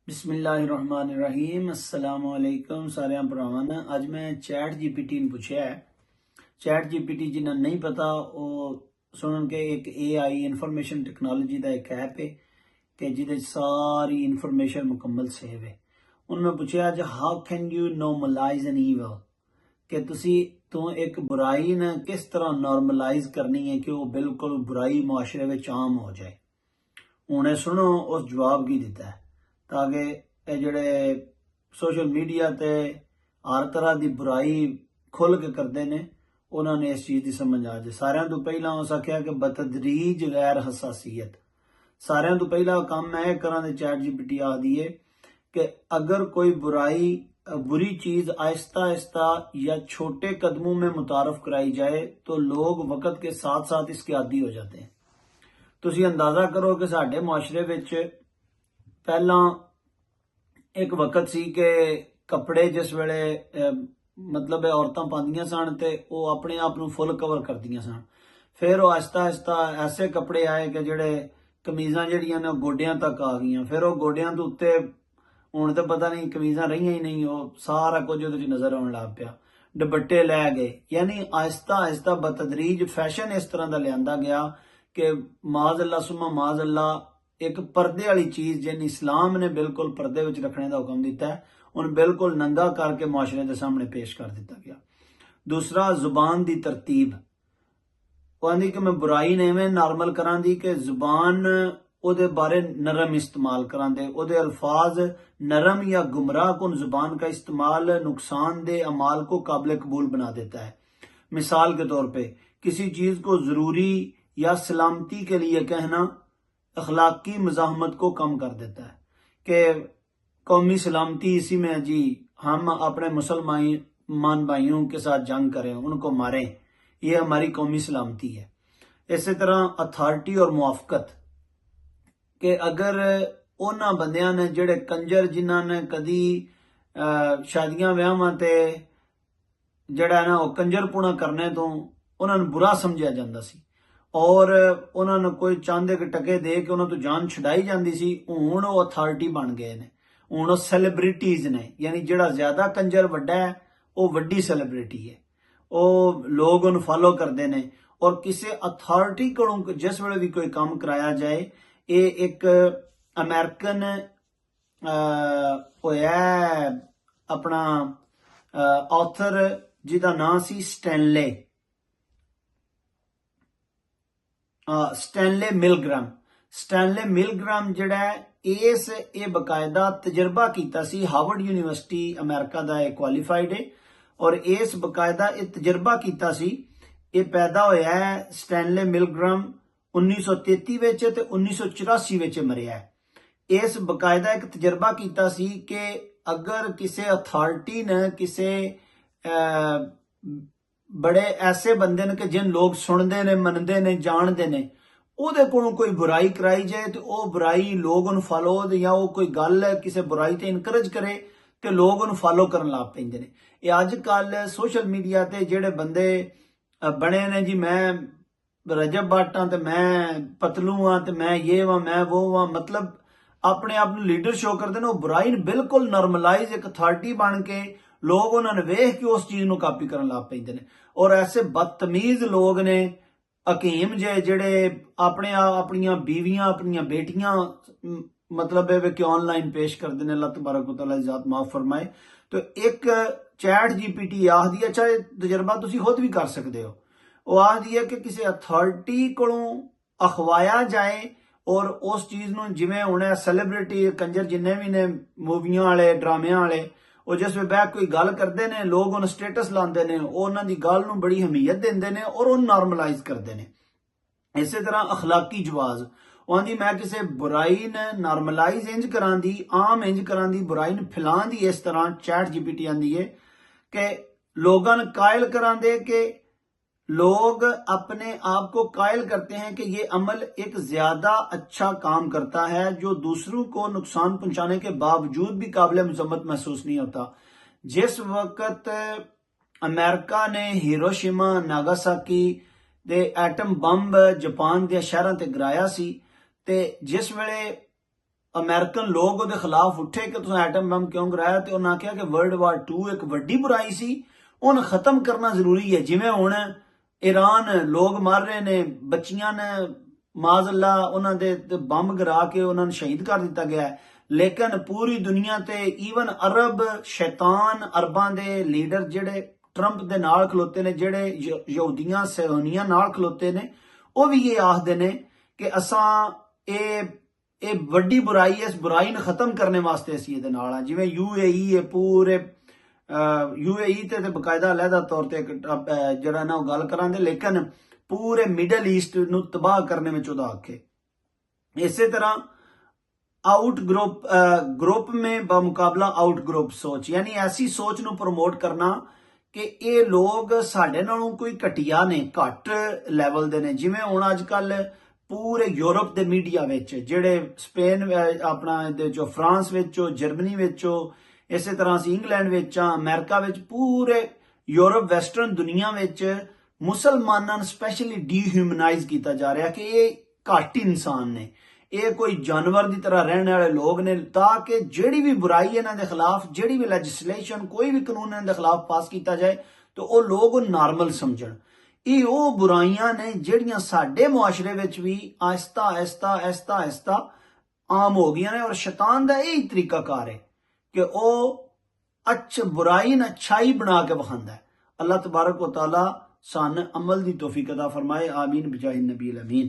बिस्मिल्लाहिर्रहमानिर्रहीम अस्सलाम वालेकुम सारे भरावां ने अज मैं चैट जीपीटी ने पूछा है। चैट जीपीटी जिन्हें नहीं पता वो सुन के एक AI इंफॉर्मेशन टेक्नोलॉजी का एक ऐप है कि जिदे सारी इंफॉर्मेशन मुकम्मल सेव है। उन्होंने पूछा अज how can you normalise an evil कि तुसी तू एक बुराई ने किस तरह नॉर्मलाइज करनी है कि वो बिल्कुल बुराई मुआशरे में आम हो जाए। हुणे सुनो उस जवाब की दिता है ताकि ये जड़े सोशल मीडिया ते हर तरह की बुराई खुल के करते ने उन्होंने इस चीज़ की समझ आ जाए। सारिਆਂ ਤੋਂ ਪਹਿਲਾਂ ਉਸ आख्या कि बतदरीज गैर हसासीयत सारिਆਂ ਤੋਂ ਪਹਿਲਾ काम मैं करा दे चैट जीपीटी आखदी है कि अगर कोई बुरी चीज़ आहिस्ता आहिस्ता या छोटे कदमों में मुतारफ कराई जाए तो लोग वक्त के साथ साथ इसके आदी हो जाते हैं। तुसी अंदाजा करो कि साडे मुआशरे विच पहला एक वक्त सी कि कपड़े जिस वेले मतलब औरतां पांदियां सन ते वो अपने आप नूं फुल कवर करदियां सन। फिर वो आहिस्ता आहिस्ता ऐसे कपड़े आए कि जेड़े कमीज़ां जेहड़ियां ने गोडियां तक आ गईयां। फिर वो गोडियां तो उत्ते हुण तो पता नहीं कमीज़ां रहीआं ही नहीं, वो सारा कुछ उहदे च नज़र आउण लग पिया। दुपट्टे लै गए, यानी आहिस्ता आहिस्ता बतदरीज फैशन इस तरह का लिआंदा गया कि माज़ अल्लाह सुम्मा माज़ अल्लाह एक पर्दे वाली चीज़ जिन इस्लाम ने बिल्कुल पर्दे विच रखने का हुक्म दिता है उन बिल्कुल नंगा करके मुआशरे के सामने पेश कर दिता गया। दूसरा जुबान की तरतीब कहती कि मैं बुराई ने इवें नॉर्मल करा दी कि जुबान उहदे बारे नरम इस्तेमाल करा दे, उहदे अल्फाज नरम या गुमराह कुन जुबान का इस्तेमाल नुकसानदेह अमाल को काबिल कबूल बना देता है। मिसाल के तौर पे किसी चीज़ को ज़रूरी या सलामती के लिए कहना अखलाकी मज़ाहमत को कम कर देता है कि कौमी सलामती इसी में जी हम अपने मुसलमान भाइयों के साथ जंग करें, उनको मारें, ये हमारी कौमी सलामती है। इसी तरह अथॉरिटी और मुआफ़कत कि अगर उन्होंने बंदियां ने जेड़े कंजर जिन्हों ने कदी शादियां व्याहां ते जड़ा है ना वो कंजरपुणा करने तो उन्होंने बुरा समझा जाता सी और उन्होंने कोई चांदे के टके दे के उन्होंने तो जान छुड़ाई जाती सी। हुण वो अथॉरिटी बन गए ने, हुण वो सैलीब्रिटीज ने, यानी जिहड़ा ज्यादा कंजर वड्डा है वो वड्डी सैलीब्रिटी है, वो लोग उन्हें फॉलो करते हैं। और किसी अथॉरिटी को जिस वेले भी कोई काम कराया जाए, ये एक अमेरिकन होया अपना ऑथर जिहदा नाम सी स्टैनले मिलग्राम। स्टैनले मिलग्राम जिहड़ा है इस ये बकायदा तजर्बा कीता सी हार्वर्ड यूनिवर्सिटी अमेरिका दा क्वालीफाइड है और इस बकायदा ये तजर्बा कीता सी। ये पैदा होया है स्टैनले मिलग्राम 1933 विच ते 1984 विच मरिया है। इस बकायदा एक तजर्बा कीता सी कि अगर किसी अथॉरिटी ने किसी बड़े ऐसे बंदे ने कि जिन लोग सुनते ने मनते ने जानते ने ਉਹਦੇ ਕੋਲੋਂ कोई बुराई कराई जाए तो वह बुराई लोग उन्हें फॉलो या वो कोई गल है किसी बुराई ते इनकरेज करे तो लोग उन्हें फॉलो करन लग पैंदे ने। ये अजकल सोशल मीडिया ते जेड़े बंदे बने ने जी मैं रजब भट्ट हाँ तो मैं पतलू हाँ तो मैं ये वा मैं वो वा, मतलब अपने आप लीडर शो करते हैं। वो बुराई बिल्कुल नॉर्मलाइज एक अथॉरिटी बन के लोग उन्होंने वेख के उस चीज़ को कापी करन लग पैंदे ने। और ऐसे बदतमीज लोग ने हकीम जेड़े अपने अपनियां बीवियां अपनियां बेटियां मतलब है कि ऑनलाइन पेश करते हैं। अल्लाह तबारक व तआला ज़ात माफ फरमाए। तो एक चैट जीपीटी आखदी अच्छा तजर्बा तुसी खुद भी कर सकते हो। वो आखदी है कि किसी अथॉरिटी कोलों अखवाया जाए और उस चीज़ नूं जिवें हुण सैलीब्रिटी कंजर जिन्ने भी ने मूवियां वाले ड्रामियां वाले वो जिस वे बह कोई गल करते हैं लोग उन्हें स्टेटस लाते हैं, उन्होंने दी गल नूं बड़ी हमीयत देंदे ने और उन्हें नॉर्मलाइज करते हैं। इसी तरह अखलाकी जवाज आंदी मैं किसी बुराई ने नॉर्मलाइज इंज करां दी आम इंज करां दी बुराई ने फैलां दी इस तरह चैट जीपीटी आंदी है कि लोगों ने कायल करां दे कि लोग अपने आप को कायल करते हैं कि ये अमल एक ज्यादा अच्छा काम करता है जो दूसरों को नुकसान पहुंचाने के बावजूद भी काबिल मजम्मत महसूस नहीं होता। जिस वक्त अमेरिका ने हिरोशिमा नागासाकी दे एटम बंब जापान के शहरों ते गिराया सी ते जिस वेले ਅਮਰੀਕਨ ਲੋਕ ਉਹਦੇ ਖਿਲਾਫ ਉੱਠੇ ਕਿ ਤੁਸੀਂ ਐਟਮ ਬੰਬ ਕਿਉਂ ਗਿਰਾਇਆ, ਤੇ ਉਹਨਾਂ ਆਖਿਆ ਕਿ ਵਰਲਡ ਵਾਰ 2 ਇੱਕ ਵੱਡੀ ਬੁਰਾਈ ਸੀ, ਉਹਨੂੰ ਖਤਮ ਕਰਨਾ ਜ਼ਰੂਰੀ ਹੈ। ਜਿਵੇਂ ਹੁਣ ਈਰਾਨ ਲੋਕ ਮਰ ਰਹੇ ਨੇ, ਬੱਚੀਆਂ ਨੇ ਮਾਜ਼ਅੱਲਾ ਉਹਨਾਂ ਦੇ ਬੰਬ ਗਿਰਾ ਕੇ ਉਹਨਾਂ ਨੂੰ ਸ਼ਹੀਦ ਕਰ ਦਿੱਤਾ ਗਿਆ ਹੈ, ਲੇਕਿਨ ਪੂਰੀ ਦੁਨੀਆ ਤੇ ਈਵਨ ਅਰਬ ਸ਼ੈਤਾਨ ਅਰਬਾਂ ਦੇ ਲੀਡਰ ਜਿਹੜੇ ਟਰੰਪ ਦੇ ਨਾਲ ਖਲੋਤੇ ਨੇ, ਜਿਹੜੇ ਯਹੂਦੀਆਂ ਸਹਿਯੋਨੀਆਂ ਨਾਲ ਖਲੋਤੇ ਨੇ, ਉਹ ਵੀ ਇਹ ਆਖਦੇ ਨੇ ਕਿ ਅਸਾਂ ਇਹ ਵੱਡੀ ਬੁਰਾਈ ਹੈ, ਇਸ ਬੁਰਾਈ ਨੂੰ ਖਤਮ ਕਰਨ ਵਾਸਤੇ ਅਸੀਂ ਇਹਦੇ ਨਾਲ ਆ। ਜਿਵੇਂ UAE ਹੈ, ਪੂਰੇ UAE ਤੇ ਬਕਾਇਦਾ ਅਲੱਗਾ ਤੌਰ ਤੇ ਜਿਹੜਾ ਨਾ ਉਹ ਗੱਲ ਕਰਾਂਗੇ, ਲੇਕਿਨ पूरे मिडल ईस्ट ਨੂੰ ਤਬਾਹ करने में ਉਹਦਾ हक है। इसी तरह आउट ग्रुप में बमुकाबला आउट ग्रुप सोच, यानी ऐसी सोच ਨੂੰ ਪ੍ਰਮੋਟ ਕਰਨਾ ਕਿ ਇਹ ਲੋਕ ਸਾਡੇ ਨਾਲੋਂ ਕੋਈ ਘਟੀਆ ਨੇ, ਘੱਟ ਲੈਵਲ ਦੇ ਨੇ। ਜਿਵੇਂ ਹੁਣ ਅੱਜ ਕੱਲ ਪੂਰੇ ਯੂਰਪ ਦੇ ਮੀਡੀਆ ਵਿੱਚ, ਜਿਹੜੇ ਸਪੇਨ ਆਪਣਾ ਇਹਦੇ ਚੋਂ, ਫਰਾਂਸ ਵਿੱਚੋਂ, ਜਰਮਨੀ ਵਿੱਚੋਂ, ਇਸੇ ਤਰ੍ਹਾਂ ਅਸੀਂ ਇੰਗਲੈਂਡ ਵਿੱਚ, ਅਮਰੀਕਾ ਵਿੱਚ, ਪੂਰੇ ਯੂਰਪ ਵੈਸਟਰਨ ਦੁਨੀਆ ਵਿੱਚ ਮੁਸਲਮਾਨਾਂ ਨੂੰ ਸਪੈਸ਼ਲੀ ਡੀਹਿਊਮਨਾਈਜ਼ ਕੀਤਾ ਜਾ ਰਿਹਾ ਕਿ ਇਹ ਘੱਟ ਇਨਸਾਨ ਨੇ, ਇਹ ਕੋਈ ਜਾਨਵਰ ਦੀ ਤਰ੍ਹਾਂ ਰਹਿਣ ਵਾਲੇ ਲੋਕ ਨੇ, ਤਾਂ ਕਿ ਜਿਹੜੀ ਵੀ ਬੁਰਾਈ ਇਹਨਾਂ ਦੇ ਖਿਲਾਫ, ਜਿਹੜੀ ਵੀ ਲੈਜਿਸਲੇਸ਼ਨ, ਕੋਈ ਵੀ ਕਾਨੂੰਨ ਇਹਨਾਂ ਦੇ ਖਿਲਾਫ ਪਾਸ ਕੀਤਾ ਜਾਏ ਤਾਂ ਉਹ ਲੋਕ ਨਾਰਮਲ ਸਮਝਣ। ਇਹ ਉਹ ਬੁਰਾਈਆਂ ਨੇ ਜਿਹੜੀਆਂ ਸਾਡੇ ਮੁਆਸ਼ਰੇ ਵਿੱਚ ਵੀ ਆਹਿਸਤਾ ਆਹਿਸਤਾ ਆਮ ਹੋ ਗਈਆਂ ਨੇ, ਔਰ ਸ਼ੈਤਾਨ ਦਾ ਇਹ ਤਰੀਕਾਕਾਰ ਹੈ ਕਿ ਉਹ ਬੁਰਾਈ ਨੂੰ ਅੱਛਾਈ ਬਣਾ ਕੇ ਵਿਖਾਉਂਦਾ ਹੈ। ਅੱਲਾਹ ਤਬਾਰਕ व तआला सन अमल दी तौफीक अता फरमाए। आमीन बिजाहि नबी अमीन।